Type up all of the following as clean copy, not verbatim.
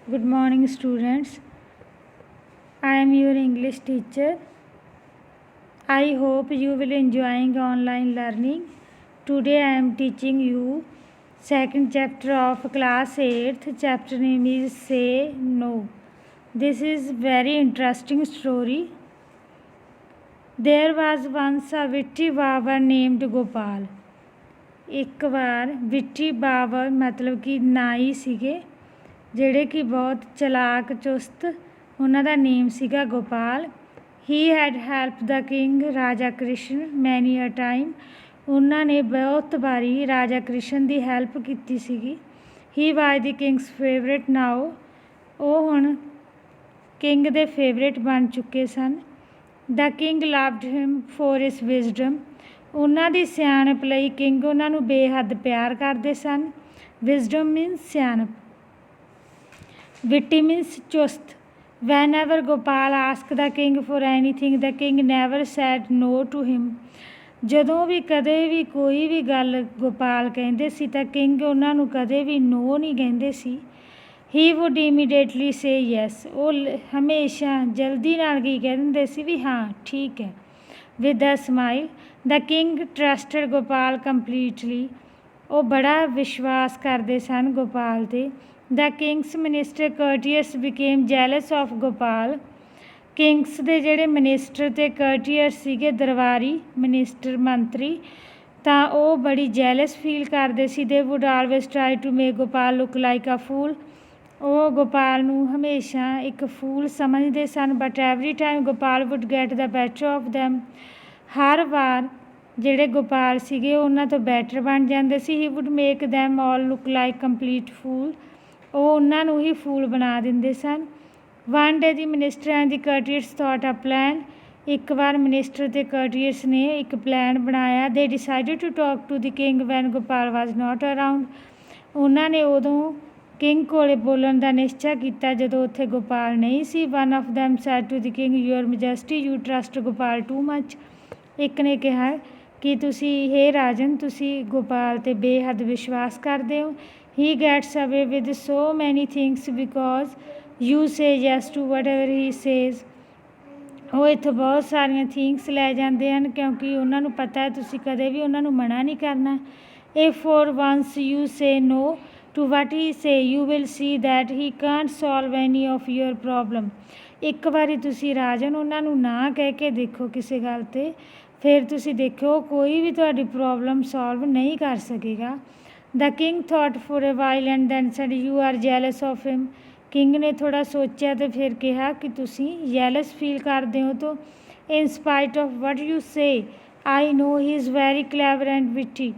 Good morning, students. I am your English teacher. I hope you will enjoying online learning. Today I am teaching you second chapter of class 8th. Chapter name is Say No. This is very interesting story. There was once a witty barber named Gopal. ਇੱਕ ਵਾਰ ਵਿੱਟੀ ਬਾਬਰ ਮਤਲਬ ਕਿ ਨਾਈ ਸੀਗੇ ਜਿਹੜੇ ਕਿ ਬਹੁਤ ਚਲਾਕ ਚੁਸਤ ਉਹਨਾਂ ਦਾ ਨੇਮ ਸੀਗਾ Gopal. He had help the king ਰਾਜਾ ਕ੍ਰਿਸ਼ਨ ਮੈਨੀ ਅ ਟਾਈਮ। ਉਹਨਾਂ ਨੇ ਬਹੁਤ ਵਾਰੀ ਰਾਜਾ ਕ੍ਰਿਸ਼ਨ ਦੀ ਹੈਲਪ ਕੀਤੀ ਸੀਗੀ। ਹੀ ਵਾਜ ਦੀ ਕਿੰਗਸ ਫੇਵਰੇਟ ਨਾਓ। ਉਹ ਹੁਣ ਕਿੰਗ ਦੇ ਫੇਵਰੇਟ ਬਣ ਚੁੱਕੇ ਸਨ। ਦਾ ਕਿੰਗ ਲਵਡ ਹਿਮ ਫੋਰ ਹਿਸ ਵਿਜ਼ਡਮ। ਉਹਨਾਂ ਦੀ ਸਿਆਣਪ ਲਈ ਕਿੰਗ ਉਹਨਾਂ ਨੂੰ ਬੇਹੱਦ ਪਿਆਰ ਕਰਦੇ ਸਨ। ਵਿਜ਼ਡਮ ਮੀਨਸ ਸਿਆਣਪ। Witty means chust. Whenever Gopal asked the king for anything, the king never said no to him. ਜਦੋਂ ਵੀ ਕਦੇ ਵੀ ਕੋਈ ਵੀ ਗੱਲ ਗੋਪਾਲ ਕਹਿੰਦੇ ਸੀ ਤਾਂ ਕਿੰਗ ਉਹਨਾਂ ਨੂੰ ਕਦੇ ਵੀ ਨੋ ਨਹੀਂ ਕਹਿੰਦੇ ਸੀ। He would immediately say yes. ਉਹ ਹਮੇਸ਼ਾ ਜਲਦੀ ਨਾਲ ਕੀ ਕਹਿ ਦਿੰਦੇ ਸੀ ਵੀ ਹਾਂ ਠੀਕ ਹੈ। With a smile, the king trusted Gopal completely. ਉਹ ਬੜਾ ਵਿਸ਼ਵਾਸ ਕਰਦੇ ਸਨ ਗੋਪਾਲ 'ਤੇ। The king's minister courtiers became jealous of Gopal. Kings ਦੇ ਜਿਹੜੇ ਮਿਨਿਸਟਰ ਅਤੇ ਕਰਟੀਅਰਸ ਸੀਗੇ ਦਰਬਾਰੀ ਮਿਨਿਸਟਰ ਮੰਤਰੀ ਤਾਂ ਉਹ ਬੜੀ ਜੈਲਸ ਫੀਲ ਕਰਦੇ ਸੀ। They would always try to make Gopal look like a fool. ਉਹ ਗੋਪਾਲ ਨੂੰ ਹਮੇਸ਼ਾ ਇੱਕ ਫੂਲ ਸਮਝਦੇ ਸਨ। But every time Gopal would get the better of them. ਹਰ ਵਾਰ ਜਿਹੜੇ ਗੋਪਾਲ ਸੀਗੇ ਉਹਨਾਂ ਤੋਂ ਬੈਟਰ ਬਣ ਜਾਂਦੇ ਸੀ। He would make them all look like complete fool. ਉਹ ਉਹਨਾਂ ਨੂੰ ਹੀ ਫੂਲ ਬਣਾ ਦਿੰਦੇ ਸਨ। One day the minister and the courtiers thought a plan. ਇੱਕ ਵਾਰ ਮਿਨਿਸਟਰ ਅਤੇ ਕਰਟੀਅਰਸ ਨੇ ਇੱਕ ਪਲਾਨ ਬਣਾਇਆ। ਦੇ decided to talk to the king van Gopal was not around. ਉਹਨਾਂ ਨੇ ਉਦੋਂ ਕਿੰਗ ਕੋਲੇ ਬੋਲਣ ਦਾ ਨਿਸ਼ਚਾ ਕੀਤਾ ਜਦੋਂ ਉੱਥੇ ਗੋਪਾਲ ਨਹੀਂ ਸੀ। One of them said to the king your majesty you trust Gopal too much. ਇੱਕ ਨੇ ਕਿਹਾ ਕਿ ਤੁਸੀਂ ਹੇ ਰਾਜਨ ਤੁਸੀਂ ਗੋਪਾਲ 'ਤੇ ਬੇਹੱਦ ਵਿਸ਼ਵਾਸ ਕਰਦੇ ਹੋ। He gets away with so many things because you say yes to whatever he says. ਉਹ ਇੱਥੋਂ ਬਹੁਤ ਸਾਰੀਆਂ ਥਿੰਗਸ ਲੈ ਜਾਂਦੇ ਹਨ ਕਿਉਂਕਿ ਉਹਨਾਂ ਨੂੰ ਪਤਾ ਹੈ ਤੁਸੀਂ ਕਦੇ ਵੀ ਉਹਨਾਂ ਨੂੰ ਮਨਾ ਨਹੀਂ ਕਰਨਾ। If for once you say no to what he say, you will see that he can't solve any of your problem. ਇੱਕ ਵਾਰੀ ਤੁਸੀਂ ਰਾਜਨ ਉਹਨਾਂ ਨੂੰ ਨਾ ਕਹਿ ਕੇ ਦੇਖੋ ਕਿਸੇ ਗੱਲ 'ਤੇ ਫਿਰ ਤੁਸੀਂ ਦੇਖੋ ਕੋਈ ਵੀ ਤੁਹਾਡੀ ਪ੍ਰੋਬਲਮ ਸੋਲਵ ਨਹੀਂ ਕਰ ਸਕੇਗਾ। The king thought for a while and then said, You are jealous of him. King ਨੇ ਥੋੜ੍ਹਾ ਸੋਚਿਆ ਅਤੇ ਫਿਰ ਕਿਹਾ ਕਿ ਤੁਸੀਂ ਜੈਲਸ ਫੀਲ ਕਰਦੇ ਹੋ ਤਾਂ in spite of what you say, I know he is very clever and witty.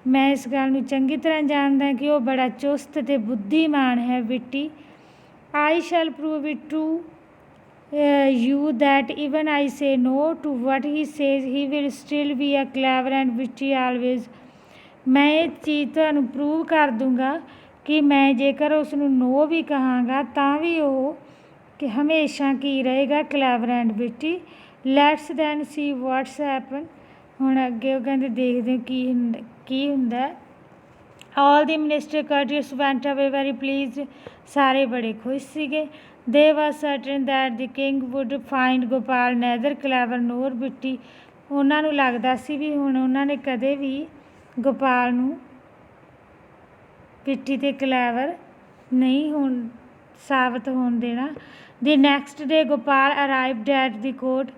ਮੈਂ ਇਸ ਗੱਲ ਨੂੰ ਚੰਗੀ ਤਰ੍ਹਾਂ ਜਾਣਦਾ ਕਿ ਉਹ ਬੜਾ ਚੁਸਤ ਅਤੇ ਬੁੱਧੀਮਾਨ ਹੈ witty. I shall prove it to you that even I say no to what he says, he will still be a clever and witty always. ਮੈਂ ਇਹ ਚੀਜ਼ ਤੁਹਾਨੂੰ ਪ੍ਰੂਵ ਕਰ ਦੂੰਗਾ ਕਿ ਮੈਂ ਜੇਕਰ ਉਸ ਨੂੰ ਨੋ ਵੀ ਕਹਾਂਗਾ ਤਾਂ ਵੀ ਉਹ ਕਿ ਹਮੇਸ਼ਾ ਕੀ ਰਹੇਗਾ clever and witty. Let's then see what's happen. ਹੁਣ ਅੱਗੇ ਉਹ ਕਹਿੰਦੇ ਦੇਖਦੇ ਕੀ ਹੁੰਦਾ। ਆਲ ਦੀ ਮਿਨਿਸਟਰ ਕਰਟੀਅਰਸ ਵੈਂਟ ਅਵੇ ਵੈਰੀ ਪਲੀਜ਼। ਸਾਰੇ ਬੜੇ ਖੁਸ਼ ਸੀਗੇ। They was certain that the king would find Gopal neither clever nor witty. ਉਹਨਾਂ ਨੂੰ ਲੱਗਦਾ ਸੀ ਵੀ ਹੁਣ ਉਹਨਾਂ ਨੇ ਕਦੇ ਵੀ ਗੋਪਾਲ ਨੂੰ ਵਿਟੀ ਅਤੇ ਕਲੈਵਰ ਨਹੀਂ ਸਾਬਤ ਹੋਣ ਦੇਣਾ। ਦੀ next day Gopal arrived at the court.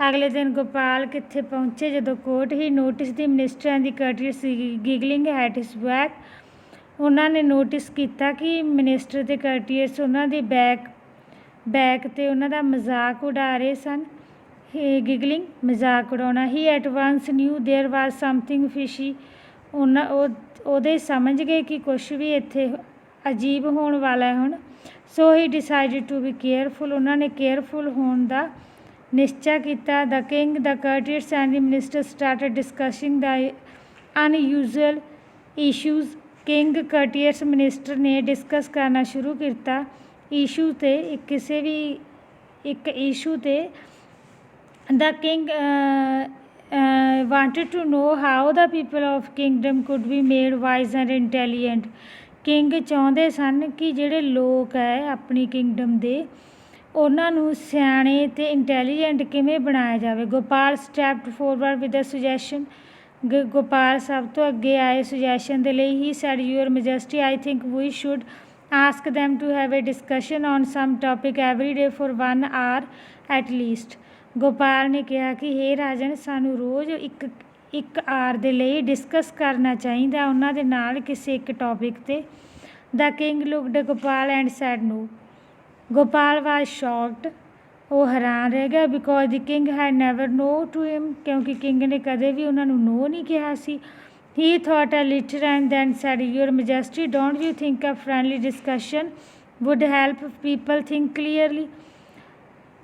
ਅਗਲੇ ਦਿਨ ਗੋਪਾਲ ਕਿੱਥੇ ਪਹੁੰਚੇ ਜਦੋਂ court he notice the minister and the ਕਰਟੀਅਰਸ ਗਿਗਲਿੰਗ at his back. ਉਹਨਾਂ ਨੇ ਨੋਟਿਸ ਕੀਤਾ ਕਿ ਮਿਨਿਸਟਰ ਅਤੇ ਕਰਟੀਅਰਸ ਉਹਨਾਂ ਦੀ ਬੈਕ 'ਤੇ ਉਹਨਾਂ ਦਾ ਮਜ਼ਾਕ ਉਡਾ ਰਹੇ ਸਨ। ਗਿਗਲਿੰਗ ਮਜ਼ਾਕ ਉਡਾਉਣਾ। He at once knew there was something fishy. ਉਹਦੇ ਸਮਝ ਗਏ ਕਿ ਕੁਛ ਵੀ ਇੱਥੇ ਅਜੀਬ ਹੋਣ ਵਾਲਾ ਹੁਣ। ਸੋ ਹੀ ਡਿਸਾਈਡਡ ਟੂ ਬੀ ਕੇਅਰਫੁਲ। ਉਹਨਾਂ ਨੇ ਕੇਅਰਫੁਲ ਹੋਣ ਦਾ ਨਿਸ਼ਚਾ ਕੀਤਾ। ਦਾ king the ਕਰਟੀਅਰਸ and the minister started discussing the ਅਨਯੂਜ਼ੁਅਲ issues. King ਕਰਟੀਅਰਸ minister ਨੇ ਡਿਸਕਸ ਕਰਨਾ ਸ਼ੁਰੂ ਕੀਤਾ ਇਸ਼ੂ 'ਤੇ ਕਿਸੇ ਵੀ ਇੱਕ ਇਸ਼ੂ 'ਤੇ। The king wanted to know how the people of kingdom could be made wise and intelligent. King ਚਾਹੁੰਦੇ ਸਨ ਕਿ ਜਿਹੜੇ ਲੋਕ ਹੈ ਆਪਣੀ ਕਿੰਗਡਮ ਦੇ ਉਹਨਾਂ ਨੂੰ ਸਿਆਣੇ ਅਤੇ ਇੰਟੈਲੀਜੈਂਟ ਕਿਵੇਂ ਬਣਾਇਆ ਜਾਵੇ। Gopal stepped forward with a suggestion. Gopal ਸਭ ਤੋਂ ਅੱਗੇ ਆਏ ਸੁਜੈਸ਼ਨ ਦੇ ਲਈ। He said your majesty I think we should ask them to have a discussion on some topic every day for 1 hour at least। Gopal ਨੇ ਕਿਹਾ ਕਿ ਹੇ ਰਾਜਨ, ਸਾਨੂੰ ਰੋਜ਼ ਇੱਕ ਆਰ ਦੇ ਲਈ ਡਿਸਕਸ ਕਰਨਾ ਚਾਹੀਦਾ ਉਹਨਾਂ ਦੇ ਨਾਲ ਕਿਸੇ ਇੱਕ ਟੌਪਿਕ 'ਤੇ। The king looked Gopal and said no. Gopal was shocked. ਉਹ ਹੈਰਾਨ ਰਹਿ ਗਿਆ because the king had never no to him, ਕਿਉਂਕਿ ਕਿੰਗ ਨੇ ਕਦੇ ਵੀ ਉਹਨਾਂ ਨੂੰ ਨੋ ਨਹੀਂ ਕਿਹਾ ਸੀ। He thought a little and then said your majesty don't you think a friendly discussion would help people think clearly.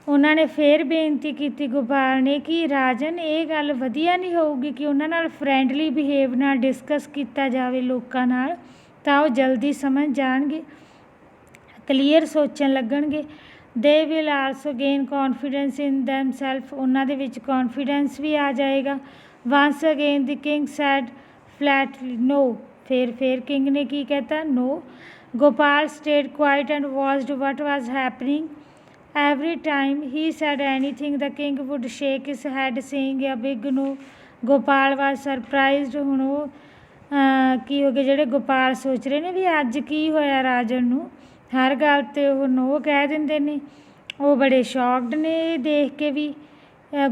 ਉਹਨਾਂ ਨੇ ਫਿਰ ਬੇਨਤੀ ਕੀਤੀ ਗੋਪਾਲ ਨੇ ਕਿ ਰਾਜਨ, ਇਹ ਗੱਲ ਵਧੀਆ ਨਹੀਂ ਹੋਊਗੀ ਕਿ ਉਹਨਾਂ ਨਾਲ ਫਰੈਂਡਲੀ ਬਿਹੇਵ ਨਾਲ ਡਿਸਕਸ ਕੀਤਾ ਜਾਵੇ ਲੋਕਾਂ ਨਾਲ, ਤਾਂ ਉਹ ਜਲਦੀ ਸਮਝ ਜਾਣਗੇ, ਕਲੀਅਰ ਸੋਚਣ ਲੱਗਣਗੇ। They will also gain confidence in themself. ਉਹਨਾਂ ਦੇ ਵਿੱਚ ਕੌਨਫੀਡੈਂਸ ਵੀ ਆ ਜਾਏਗਾ। Once again the king said flatly no. ਫਿਰ ਕਿੰਗ ਨੇ ਕੀ ਕਹਿਤਾ? No. Gopal stayed quiet and watched what was happening. Every time he said anything the king would shake his head saying a big no. Gopal was surprised. ਹੁਣ ਉਹ ਕੀ ਹੋ ਗਿਆ, ਜਿਹੜੇ ਗੋਪਾਲ ਸੋਚ ਰਹੇ ਨੇ ਵੀ ਅੱਜ ਕੀ ਹੋਇਆ ਰਾਜਨ ਨੂੰ, ਹਰ ਗੱਲ 'ਤੇ ਉਹ ਨੋ ਕਹਿ ਦਿੰਦੇ ਨੇ। ਉਹ ਬੜੇ ਸ਼ੌਕਡ ਨੇ ਇਹ ਦੇਖ ਕੇ ਵੀ।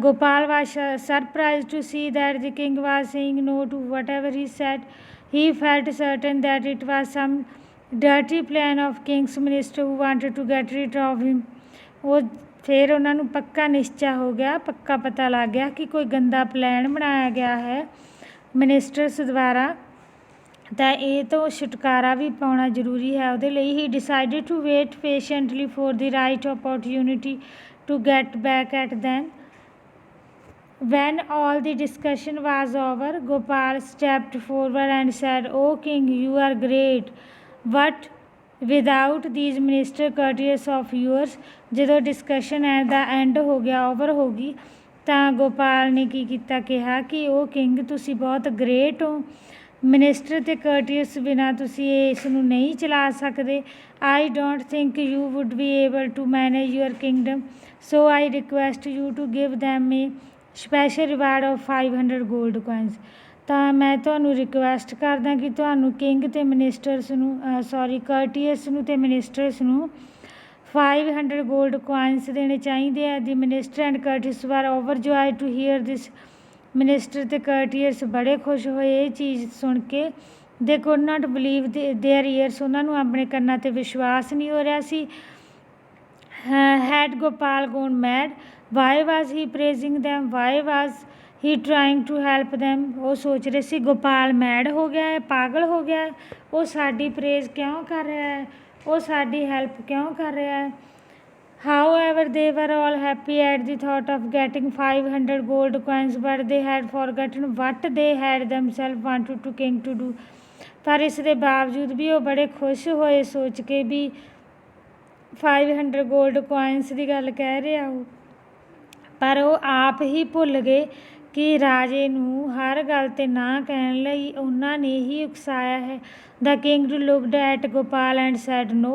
Gopal was surprise to see that the king was saying no to whatever he said. He felt certain that it was some dirty plan of king's minister who wanted to get rid of him. ਉਹ ਫਿਰ ਉਹਨਾਂ ਨੂੰ ਪੱਕਾ ਨਿਸ਼ਚਾ ਹੋ ਗਿਆ, ਪੱਕਾ ਪਤਾ ਲੱਗ ਗਿਆ ਕਿ ਕੋਈ ਗੰਦਾ ਪਲਾਨ ਬਣਾਇਆ ਗਿਆ ਹੈ ਮਿਨਿਸਟਰਸ ਦੁਆਰਾ, ਤਾਂ ਇਹ ਤੋਂ ਛੁਟਕਾਰਾ ਵੀ ਪਾਉਣਾ ਜ਼ਰੂਰੀ ਹੈ ਉਹਦੇ ਲਈ। He decided to wait patiently for the right opportunity to get back at them. When all the discussion was over, Gopal stepped forward and said, O king, you are great, but without these minister courtiers of yours. ਜਦੋਂ discussion ਦਾ end ਹੋ ਗਿਆ, over ਹੋ ਗਈ, ਤਾਂ ਗੋਪਾਲ ਨੇ ਕੀ ਕੀਤਾ, ਕਿਹਾ ਕਿ ਉਹ ਕਿੰਗ, ਤੁਸੀਂ ਬਹੁਤ ਗ੍ਰੇਟ ਹੋ, ਮਿਨਿਸਟਰ ਅਤੇ ਕਰਟੀਅਸ ਬਿਨਾਂ ਤੁਸੀਂ ਇਸ ਨੂੰ ਨਹੀਂ ਚਲਾ ਸਕਦੇ। I don't think you would be able to manage your kingdom, so I request you to give them a special reward of 500 gold coins. ਤਾਂ ਮੈਂ ਤੁਹਾਨੂੰ ਰਿਕੁਐਸਟ ਕਰਦਾ ਕਿ ਤੁਹਾਨੂੰ ਕਿੰਗ ਅਤੇ ਮਿਨਿਸਟਰਸ ਨੂੰ ਕਰਟੀਅਸ ਨੂੰ ਅਤੇ ਮਿਨਿਸਟਰਸ ਨੂੰ 500 ਗੋਲਡ ਕੋਇਨਸ ਦੇਣੇ ਚਾਹੀਦੇ ਆ। The minister and courtiers were overjoyed to hear this. Minister ਅਤੇ ਕਰਟੀਅਸ ਬੜੇ ਖੁਸ਼ ਹੋਏ ਇਹ ਚੀਜ਼ ਸੁਣ ਕੇ। They could not believe their ears. ਉਹਨਾਂ ਨੂੰ ਆਪਣੇ ਕੰਨਾਂ 'ਤੇ ਵਿਸ਼ਵਾਸ ਨਹੀਂ ਹੋ ਰਿਹਾ ਸੀ। Had Gopal gone mad? Why was he praising them? Why was he trying to help them? ਉਹ ਸੋਚ ਰਹੇ ਸੀ ਗੋਪਾਲ ਮੈਡ ਹੋ ਗਿਆ ਹੈ, ਪਾਗਲ ਹੋ ਗਿਆ ਹੈ, ਉਹ ਸਾਡੀ ਪ੍ਰੇਜ਼ ਕਿਉਂ ਕਰ ਰਿਹਾ ਹੈ, ਉਹ ਸਾਡੀ ਹੈਲਪ ਕਿਉਂ ਕਰ ਰਿਹਾ ਹੈ। However, they were all happy at the thought of getting 500 gold coins, but they had forgotten what they had themselves wanted to king to do। ਪਰ ਇਸ ਦੇ ਬਾਵਜੂਦ ਵੀ ਉਹ ਬੜੇ ਖੁਸ਼ ਹੋਏ ਸੋਚ ਕੇ ਵੀ 500 ਗੋਲਡ ਕੋਇਨਸ ਦੀ ਗੱਲ ਕਹਿ ਰਿਹਾ ਉਹ, ਪਰ ਉਹ ਆਪ ਹੀ ਭੁੱਲ ਗਏ ਕਿ ਰਾਜੇ ਨੂੰ ਹਰ ਗੱਲ 'ਤੇ ਨਾ ਕਹਿਣ ਲਈ ਉਹਨਾਂ ਨੇ ਹੀ ਉਕਸਾਇਆ ਹੈ। The king looked at Gopal and said no।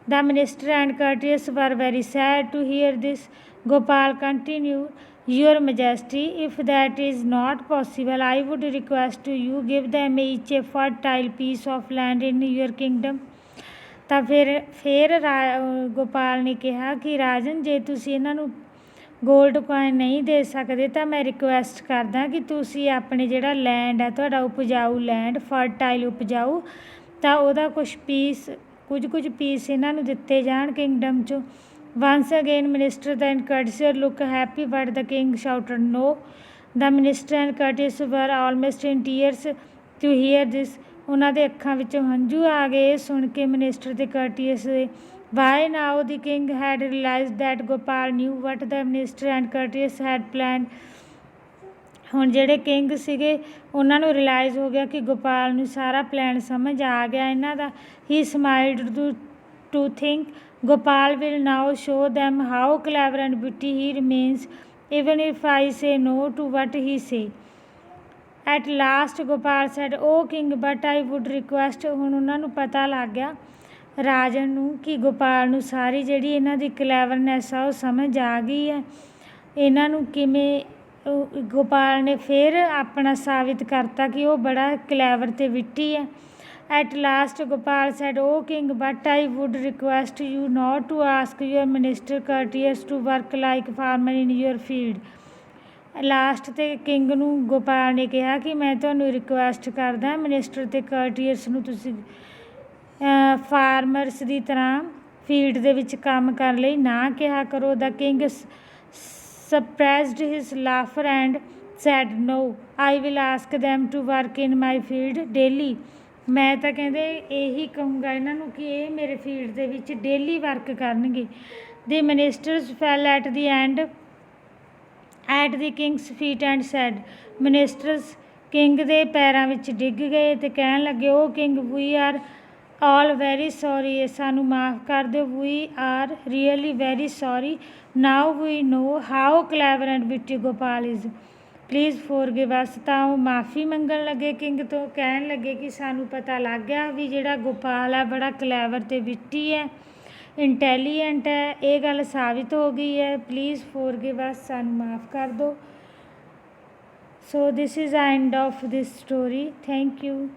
The minister and courtiers were very sad to hear this। Gopal continued, Your Majesty, if that is not possible, I would request you give them each a fertile piece of land in your kingdom। ਤਾਂ ਫਿਰ ਗੋਪਾਲ ਨੇ ਕਿਹਾ ਕਿ ਰਾਜਨ, ਜੇ ਤੁਸੀਂ ਇਹਨਾਂ ਨੂੰ gold coin ਨਹੀਂ ਦੇ ਸਕਦੇ ਤਾਂ ਮੈਂ ਰਿਕੁਐਸਟ ਕਰਦਾ ਕਿ ਤੁਸੀਂ ਆਪਣੇ ਜਿਹੜਾ ਲੈਂਡ ਹੈ ਤੁਹਾਡਾ ਉਪਜਾਊ ਲੈਂਡ, ਫਰਟਾਈਲ ਉਪਜਾਊ, ਤਾਂ ਉਹਦਾ ਕੁਝ ਪੀਸ ਇਹਨਾਂ ਨੂੰ ਦਿੱਤੇ ਜਾਣ ਕਿੰਗਡਮ 'ਚੋਂ। Once again minister the and courtiers look happy, but the king shouted no. The minister and courtiers were almost in tears to hear this. ਉਹਨਾਂ ਦੇ ਅੱਖਾਂ ਵਿੱਚੋਂ ਹੰਝੂ ਆ ਗਏ ਸੁਣ ਕੇ ਮਿਨਿਸਟਰ ਅਤੇ ਕਰਟੀਅਸ ਦੇ। Why now the king had realized that Gopal knew what the minister and courtiers had planned. ਹੁਣ ਜਿਹੜੇ ਕਿੰਗ ਸੀਗੇ ਉਹਨਾਂ ਨੂੰ ਰਿਲਾਈਜ਼ ਹੋ ਗਿਆ ਕਿ ਗੋਪਾਲ ਨੂੰ ਸਾਰਾ ਪਲਾਨ ਸਮਝ ਆ ਗਿਆ ਇਹਨਾਂ ਦਾ। He smiled to think Gopal will now show them how clever and witty he remains even if I say no to what he say. At last Gopal said O king but I would request. ਹੁਣ ਉਹਨਾਂ ਨੂੰ ਪਤਾ ਲੱਗ ਗਿਆ ਰਾਜਨ ਨੂੰ ਕਿ ਗੋਪਾਲ ਨੂੰ ਸਾਰੀ ਜਿਹੜੀ ਇਹਨਾਂ ਦੀ ਕਲੈਵਰਨੈਸ ਆ ਉਹ ਸਮਝ ਆ ਗਈ ਹੈ। ਇਹਨਾਂ ਨੂੰ ਕਿਵੇਂ ਗੋਪਾਲ ਨੇ ਫਿਰ ਆਪਣਾ ਸਾਬਿਤ ਕਰਤਾ ਕਿ ਉਹ ਬੜਾ ਕਲੈਵਰ ਅਤੇ ਵਿਟੀ ਹੈ। At last Gopal said O king but I would request you not to ask your minister courtiers to work like farmer in your field. Last 'ਤੇ ਕਿੰਗ ਨੂੰ ਗੋਪਾਲ ਨੇ ਕਿਹਾ ਕਿ ਮੈਂ ਤੁਹਾਨੂੰ ਰਿਕੁਐਸਟ ਕਰਦਾ ਮਿਨਿਸਟਰ ਅਤੇ ਕਰਟੀਅਸ ਨੂੰ ਤੁਸੀਂ ਫਾਰਮਰਸ ਦੀ ਤਰ੍ਹਾਂ ਫੀਲਡ ਦੇ ਵਿੱਚ ਕੰਮ ਕਰਨ ਲਈ ਨਾ ਕਿਹਾ ਕਰੋ। The king suppressed his laughter and said no I will ask them to work in my field daily. ਮੈਂ ਤਾਂ ਕਹਿੰਦੇ ਇਹੀ ਕਹੂੰਗਾ ਇਹਨਾਂ ਨੂੰ ਕਿ ਇਹ ਮੇਰੇ ਫੀਲਡ ਦੇ ਵਿੱਚ ਡੇਲੀ ਵਰਕ ਕਰਨਗੇ। The ministers fell at the end at the king's feet and said. Ministers king ਦੇ ਪੈਰਾਂ ਵਿੱਚ ਡਿੱਗ ਗਏ ਅਤੇ ਕਹਿਣ ਲੱਗੇ O king we are all very sorry. ਇਹ ਸਾਨੂੰ ਮਾਫ਼ ਕਰ ਦਿਓ। We are really very sorry. Now we know how clever and witty Gopal is please forgive us. ਤਾਂ ਉਹ ਮਾफ़ੀ ਮੰਗਣ ਲੱਗੇ ਕਿੰਗ ਤੋਂ, ਕਹਿਣ ਲੱਗੇ ਕਿ ਸਾਨੂੰ ਪਤਾ ਲੱਗ ਗਿਆ ਵੀ ਜਿਹੜਾ ਗੋਪਾਲ ਹੈ ਬੜਾ ਕਲੈਵਰ ਅਤੇ ਵਿਟੀ ਹੈ, ਇੰਟੈਲੀਜੈਂਟ ਹੈ, ਇਹ ਗੱਲ ਸਾਬਿਤ ਹੋ ਗਈ ਹੈ। ਪਲੀਜ਼ ਫੋਰਗਿਵ ਅਸ, ਸਾਨੂੰ ਮਾफ़ ਕਰ ਦਿਓ। So this is end of this story. Thank you.